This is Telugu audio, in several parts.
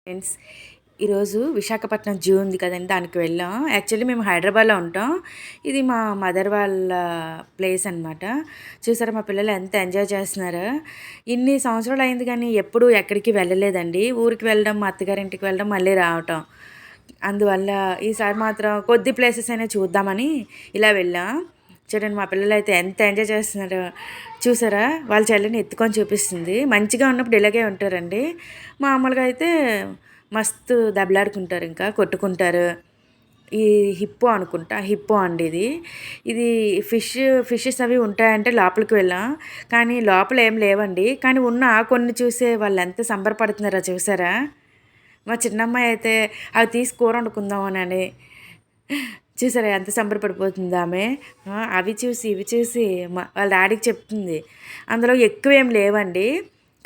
ఫ్రెండ్స్, ఈరోజు విశాఖపట్నం జూ ఉంది కదండి, దానికి వెళ్ళాం. యాక్చువల్లీ మేము హైదరాబాద్లో ఉంటాం. ఇది మా మదర్ వాళ్ళ ప్లేస్ అనమాట. చూసారా మా పిల్లలు ఎంత ఎంజాయ్ చేస్తున్నారో. ఇన్ని సంవత్సరాలు అయింది కానీ ఎప్పుడూ ఎక్కడికి వెళ్ళలేదండి. ఊరికి వెళ్ళడం, మా అత్తగారింటికి వెళ్ళడం, మళ్ళీ రావటం. అందువల్ల ఈసారి మాత్రం కొద్ది ప్లేసెస్ అయినా చూద్దామని ఇలా వెళ్ళాం. చూడండి మా పిల్లలు అయితే ఎంత ఎంజాయ్ చేస్తున్నారో. చూసారా, వాళ్ళ చెల్లిని ఎత్తుకొని చూపిస్తుంది. మంచిగా ఉన్నప్పుడు ఇలాగే ఉంటారండి. మామూలుగా అయితే మస్తు దెబ్బలాడుకుంటారు, ఇంకా కొట్టుకుంటారు. ఈ హిప్పో అనుకుంటా, హిప్పో అండి ఇది. ఇది ఫిషెస్ అవి ఉంటాయంటే లోపలికి వెళ్ళాం, కానీ లోపల ఏం లేవండి. కానీ ఉన్న కొన్ని చూసే వాళ్ళు ఎంత సంబరపడుతున్నారో చూసారా. మా చిన్నమ్మాయి అయితే అవి తీసి కూర వండుకుందామని చూసారా ఎంత సంబరపడిపోతుంది ఆమె. అవి చూసి ఇవి చూసి వాళ్ళ డాడీకి చెప్తుంది. అందులో ఎక్కువ ఏం లేవండి,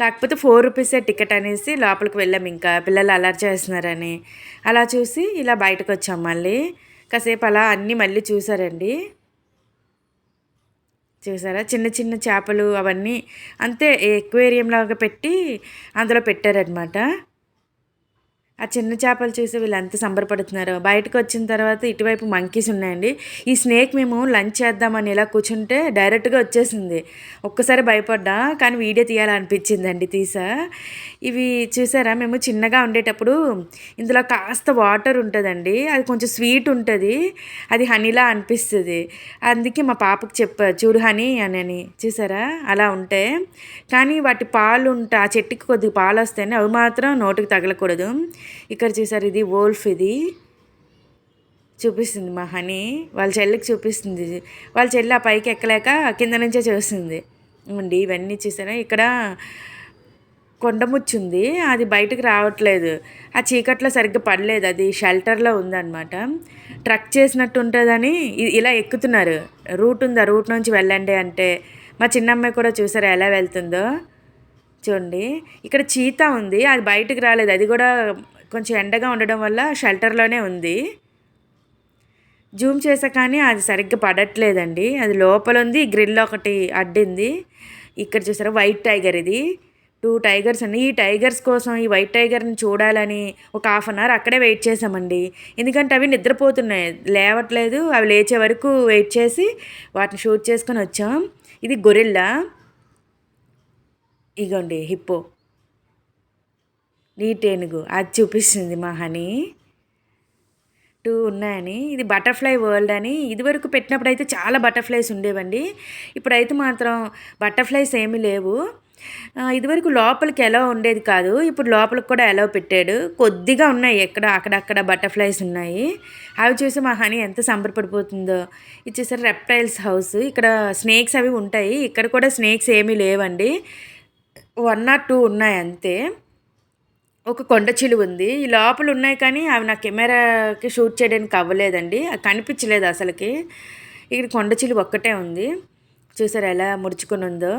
కాకపోతే 4 రూపీసే టికెట్ అనేసి లోపలికి వెళ్ళాము. ఇంకా పిల్లలు అలర్ట్ చేస్తున్నారని అలా చూసి ఇలా బయటకు వచ్చాం. మళ్ళీ కాసేపు అలా అన్నీ మళ్ళీ చూసారండి. చూసారా చిన్న చిన్న చేపలు అవన్నీ అంతే ఎక్వేరియం లాగా పెట్టి అందులో పెట్టారనమాట. ఆ చిన్న చేపలు చూసి వీళ్ళు ఎంత సంబరపడుతున్నారో. బయటకు వచ్చిన తర్వాత ఇటువైపు మంకీస్ ఉన్నాయండి. ఈ స్నేక్ మేము లంచ్ చేద్దామని ఇలా కూర్చుంటే డైరెక్ట్గా వచ్చేసింది. ఒక్కసారి భయపడ్డా, కానీ వీడియో తీయాలనిపించిందండి, తీసా. ఇవి చూసారా, మేము చిన్నగా ఉండేటప్పుడు ఇందులో కాస్త వాటర్ ఉంటుందండి, అది కొంచెం స్వీట్ ఉంటుంది, అది హనీలా అనిపిస్తుంది. అందుకే మా పాపకు చెప్పా, చూడు హనీ అని. చూసారా అలా ఉంటే. కానీ వాటి పాలు ఉంటాయి, ఆ చెట్టుకి కొద్దిగా పాలు వస్తాయని అవి మాత్రం నోటికి తగలకూడదు. ఇక్కడ చూసారు, ఇది వోల్ఫ్, ఇది చూపిస్తుంది మా హనీ. వాళ్ళ చెల్లికి చూపిస్తుంది. వాళ్ళ చెల్లి ఆ పైకి ఎక్కలేక కింద నుంచే చూస్తుంది అండి. ఇవన్నీ చూసారా. ఇక్కడ కొండముచ్చు ఉంది, అది బయటకు రావట్లేదు. ఆ చీకట్లో సరిగ్గా పడలేదు, అది షెల్టర్లో ఉందన్నమాట. ట్రక్ చేసినట్టు ఉంటుందని ఇలా ఎక్కుతున్నారు. రూట్ ఉంది, ఆ రూట్ నుంచి వెళ్ళండి అంటే. మా చిన్నమ్మాయి కూడా చూసారా ఎలా వెళ్తుందో. చూడండి ఇక్కడ చీతా ఉంది, అది బయటకు రాలేదు. అది కూడా కొంచెం ఎండగా ఉండడం వల్ల షెల్టర్లోనే ఉంది. జూమ్ చేసా కానీ అది సరిగ్గా పడట్లేదండి, అది లోపల ఉంది. గ్రిల్ ఒకటి అడ్డింది. ఇక్కడ చూసారా వైట్ టైగర్, ఇది 2 టైగర్స్ అండి. ఈ టైగర్స్ కోసం, ఈ వైట్ టైగర్ని చూడాలని ఒక 1/2 అవర్ అక్కడే వెయిట్ చేసామండి. ఎందుకంటే అవి నిద్రపోతున్నాయి, లేవట్లేదు. అవి లేచే వరకు వెయిట్ చేసి వాటిని షూట్ చేసుకొని వచ్చాం. ఇది గొరిల్లా, ఇగోండి హిప్పో, నీటేనుగు, అది చూపిస్తుంది మా హనీ. 2 ఉన్నాయని. ఇది బటర్ఫ్లై వరల్డ్ అని. ఇదివరకు పెట్టినప్పుడు అయితే చాలా బటర్ఫ్లైస్ ఉండేవండి. ఇప్పుడైతే మాత్రం బటర్ఫ్లైస్ ఏమీ లేవు. ఇదివరకు లోపలికి ఎలా ఉండేది కాదు, ఇప్పుడు లోపలికి కూడా ఎలా పెట్టాడు. కొద్దిగా ఉన్నాయి, అక్కడక్కడ బటర్ఫ్లైస్ ఉన్నాయి. అవి చూసి మా హనీ ఎంత సంబరపడిపోతుందో. ఇది చూసారు రెప్టైల్స్ హౌస్. ఇక్కడ స్నేక్స్ అవి ఉంటాయి, ఇక్కడ కూడా స్నేక్స్ ఏమీ లేవండి. 1 or 2 ఉన్నాయి అంతే. ఒక కొండ చిలువ ఉంది. ఈ లోపల ఉన్నాయి కానీ అవి నా కెమెరాకి షూట్ చేయడానికి అవ్వలేదండి, అది కనిపించలేదు అసలుకి. ఇక్కడ కొండ చిలువ ఒక్కటే ఉంది. చూసారు ఎలా ముడుచుకొని ఉందో.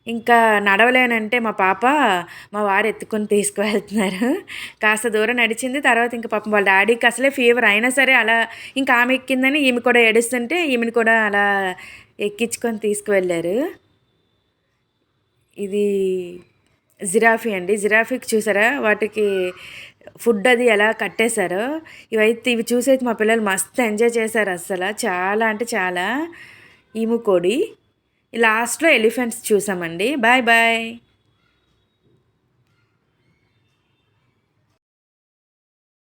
ఇంకా నడవలేనంటే మా వారు ఎత్తుకొని తీసుకువెళ్తున్నారు. కాస్త దూరం నడిచింది. తర్వాత ఇంకా పాపం వాళ్ళ డాడీకి అసలే ఫీవర్ అయినా సరే అలా ఇంకా ఆమె ఎక్కిందని ఈమె కూడా ఏడుస్తుంటే ఈమెను కూడా అలా ఎక్కించుకొని తీసుకువెళ్ళారు. ఇది జిరాఫీ అండి. జిరాఫీకి చూసారా వాటికి ఫుడ్ అది ఎలా కట్టేశారో. ఇవి చూసైతే మా పిల్లలు మస్తు ఎంజాయ్ చేశారు అస్సలు, చాలా అంటే చాలా. ఈము కోడి. లాస్ట్లో ఎలిఫెంట్స్ చూసామండి. Bye bye.